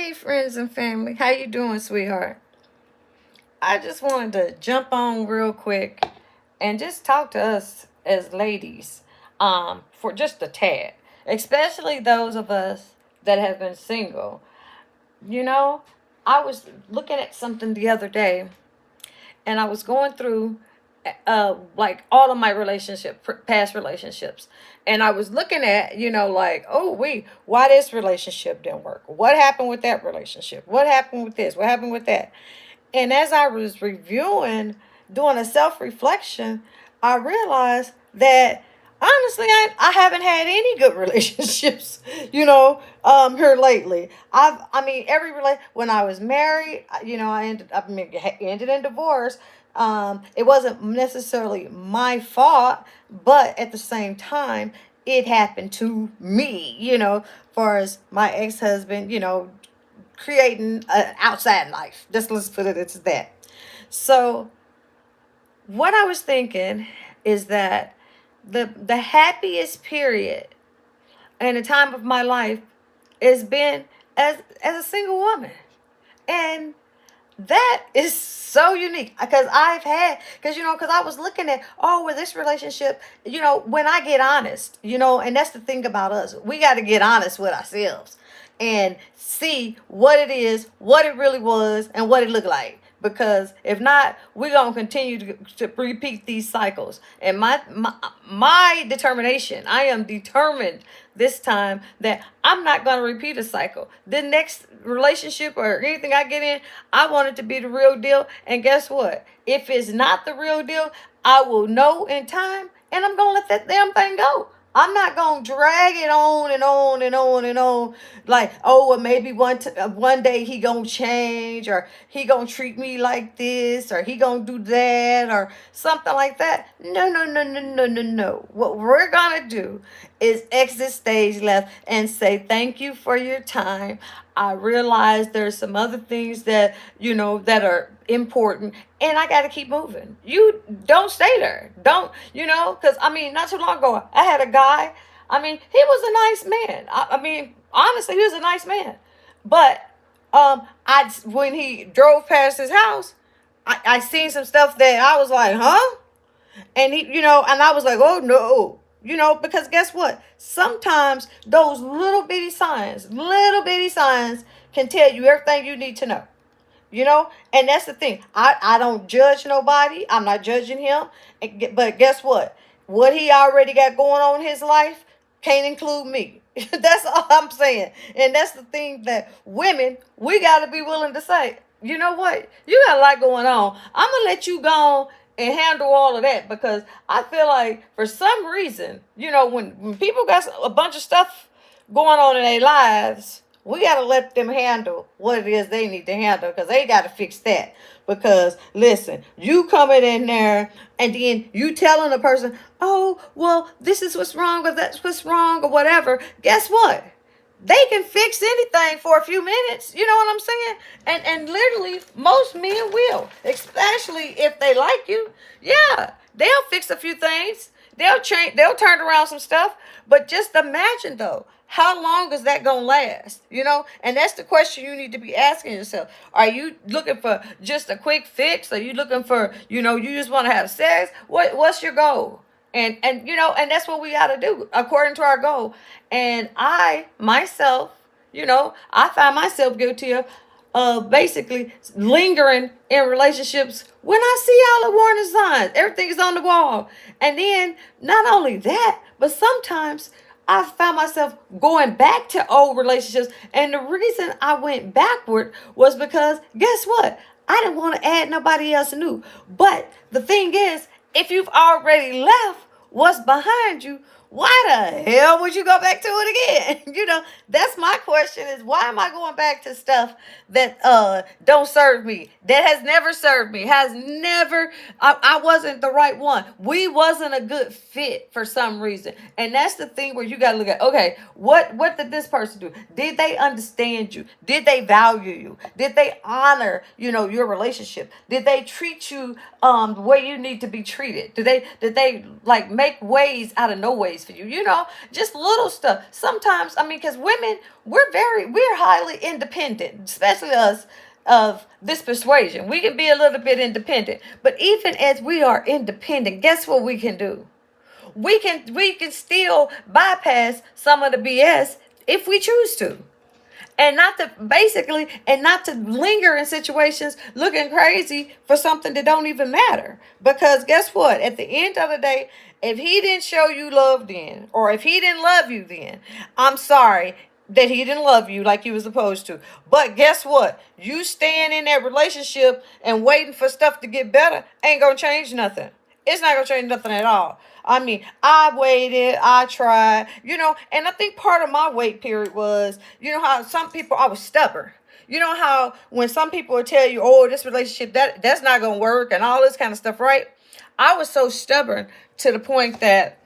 Hey, friends and family. How you doing, sweetheart? I just wanted to jump on real quick and just talk to us as ladies for just a tad, especially those of us that have been single. You know, I was looking at something the other day and I was going through like all of my past relationships, and I was looking at, like, oh wait, why this relationship didn't work, what happened with that relationship, what happened with this, what happened with that. And as I was reviewing, doing a self-reflection, I realized that honestly, I haven't had any good relationships, here lately. I mean, when I was married, ended in divorce. It wasn't necessarily my fault, but at the same time, it happened to me, far as my ex-husband, creating an outside life. Just let's put it as that. So what I was thinking is that the happiest period in a time of my life has been as a single woman. And that is so unique because I was looking at, oh, with this relationship, when I get honest, and that's the thing about us, we got to get honest with ourselves and see what it is, what it really was, and what it looked like. Because if not, we're gonna continue to repeat these cycles. And my determination, I am determined this time that I'm not gonna repeat a cycle. The next relationship or anything I get in, I want it to be the real deal. And guess what? If it's not the real deal, I will know in time, and I'm gonna let that damn thing go. I'm not gonna drag it on and on and on and on. Like, oh, well, maybe one day he gonna change, or he gonna treat me like this, or he gonna do that, or something like that. No, no, no, no, no, no, no. What we're gonna do is exit stage left and say thank you for your time. I realize there's some other things that that are important, and I got to keep moving. You don't stay there. Don't, because I mean, not too long ago, I had a guy. I mean, he was a nice man. I mean, honestly, he was a nice man. But when he drove past his house, I seen some stuff that I was like, huh? And and I was like, oh no. Because guess what? Sometimes those little bitty signs can tell you everything you need to know. And that's the thing. I don't judge nobody. I'm not judging him. But guess what he already got going on in his life can't include me. That's all I'm saying. And that's the thing that women, we got to be willing to say, you know what, you got a lot going on, I'm gonna let you go on and handle all of that. Because I feel like for some reason, when people got a bunch of stuff going on in their lives, we got to let them handle what it is they need to handle, because they got to fix that. Because listen, you coming in there and then you telling a person, oh, well, this is what's wrong, or that's what's wrong, or whatever. Guess what? They can fix anything for a few minutes. You know what I'm saying? And literally, most men will, especially if they like you. Yeah, they'll fix a few things. They'll change. They'll turn around some stuff. But just imagine though, how long is that gonna last? And that's the question you need to be asking yourself. Are you looking for just a quick fix? Are you looking for, you just want to have sex? What's your goal? And that's what we got to do according to our goal. And I myself, I find myself guilty of basically lingering in relationships when I see all the warning signs, everything is on the wall. And then not only that, but sometimes I found myself going back to old relationships. And the reason I went backward was because guess what? I didn't want to add nobody else new. But the thing is, if you've already left what's behind you, why the hell would you go back to it again? That's my question, is why am I going back to stuff that don't serve me, that has never served me, I wasn't the right one. We wasn't a good fit for some reason. And that's the thing where you got to look at, okay, what did this person do? Did they understand you? Did they value you? Did they honor, your relationship? Did they treat you the way you need to be treated? Did they like make ways out of no ways for you. Just little stuff. Sometimes, I mean, because women, we're highly independent, especially us of this persuasion. We can be a little bit independent, but even as we are independent, guess what we can do? We can still bypass some of the BS if we choose to, and not to linger in situations looking crazy for something that don't even matter. Because guess what? At the end of the day, if he didn't show you love then, or if he didn't love you then, I'm sorry that he didn't love you like he was supposed to. But guess what? You staying in that relationship and waiting for stuff to get better ain't gonna change nothing. It's not gonna change nothing at all. I mean, I waited, I tried, and I think part of my wait period was, how some people, I was stubborn. You know how when some people will tell you, oh, this relationship, that's not gonna work and all this kind of stuff, right? I was so stubborn to the point that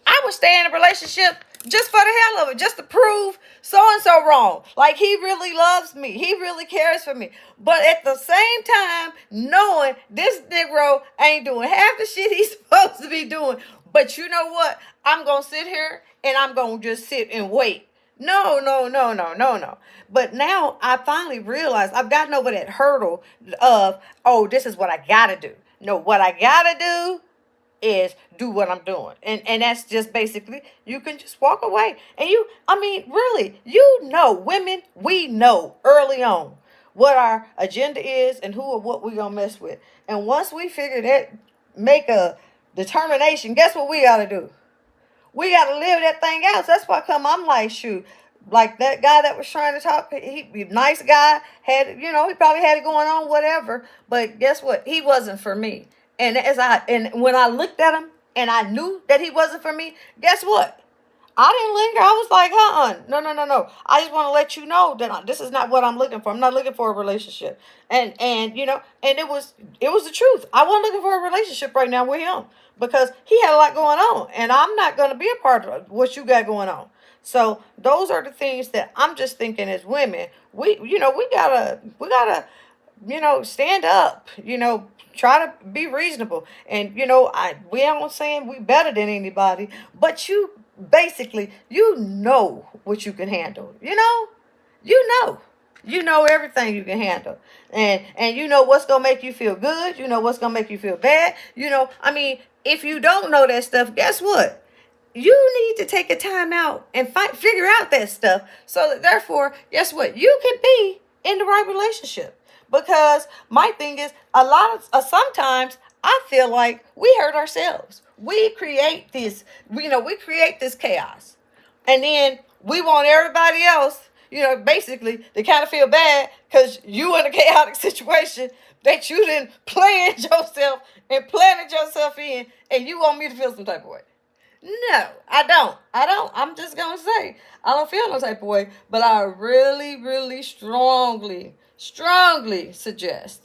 I would stay in a relationship just for the hell of it, just to prove so and so wrong. Like he really loves me, he really cares for me. But at the same time, knowing this Negro ain't doing half the shit he's supposed to be doing. But you know what? I'm gonna sit here and I'm gonna just sit and wait. No, no, no, no, no, no. But now I finally realized I've gotten over that hurdle of, oh, this is what I gotta do. No, what I gotta do is do what I'm doing. And that's just basically, you can just walk away. And I mean, really, women, we know early on what our agenda is and who or what we gonna mess with. And once we figure that, make a determination, guess what we gotta do? We gotta live that thing out. So that's why I'm like, shoot, like that guy that was trying to talk, he nice guy, he probably had it going on, whatever. But guess what? He wasn't for me. And when I looked at him and I knew that he wasn't for me, guess what? I didn't linger. I was like, no, no, no, no. I just want to let you know that this is not what I'm looking for. I'm not looking for a relationship. And it was the truth. I wasn't looking for a relationship right now with him because he had a lot going on, and I'm not going to be a part of what you got going on. So those are the things that I'm just thinking as women. We gotta stand up. Try to be reasonable. And we aren't saying we better than anybody, but you know what you can handle. You know everything you can handle. And you know what's gonna make you feel good. You know what's gonna make you feel bad. I mean, if you don't know that stuff, guess what? You need to take a time out and figure out that stuff. So that therefore, guess what? You can be in the right relationship. Because my thing is, sometimes I feel like we hurt ourselves. We create this, we create this chaos. And then we want everybody else, basically to kind of feel bad because you in a chaotic situation that you didn't plan yourself and planted yourself in, and you want me to feel some type of way. No, I don't. I'm just going to say, I don't feel no type of way, but I really, really strongly suggest,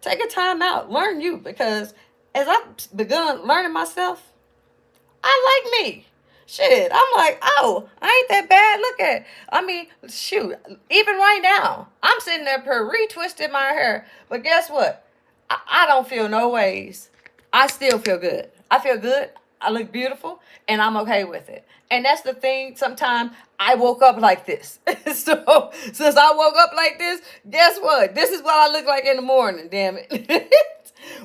take a time out, learn you, because as I've begun learning myself, I like me. Shit, I'm like, oh, I ain't that bad. Look at, I mean, shoot, even right now, I'm sitting there retwisting my hair, but guess what? I don't feel no ways. I still feel good. I feel good. I look beautiful, and I'm okay with it. And that's the thing. Sometimes I woke up like this. So since I woke up like this, guess what? This is what I look like in the morning, damn it.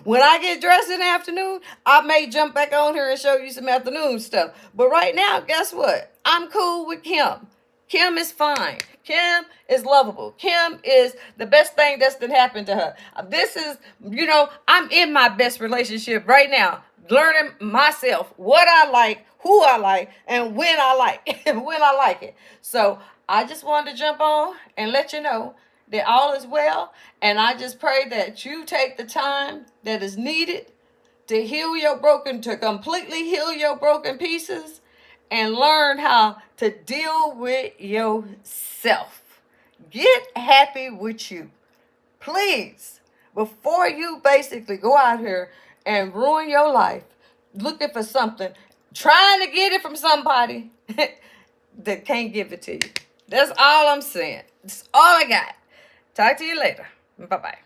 When I get dressed in the afternoon, I may jump back on here and show you some afternoon stuff. But right now, guess what? I'm cool with Kim. Kim is fine. Kim is lovable. Kim is the best thing that's been happened to her. This is, I'm in my best relationship right now. Learning myself, what I like, who I like, and when I like it. So I just wanted to jump on and let you know that all is well. And I just pray that you take the time that is needed to completely heal your broken pieces and learn how to deal with yourself. Get happy with you. Please, before you basically go out here and ruin your life looking for something, trying to get it from somebody that can't give it to you. That's all I'm saying. That's all I got. Talk to you later. Bye-bye.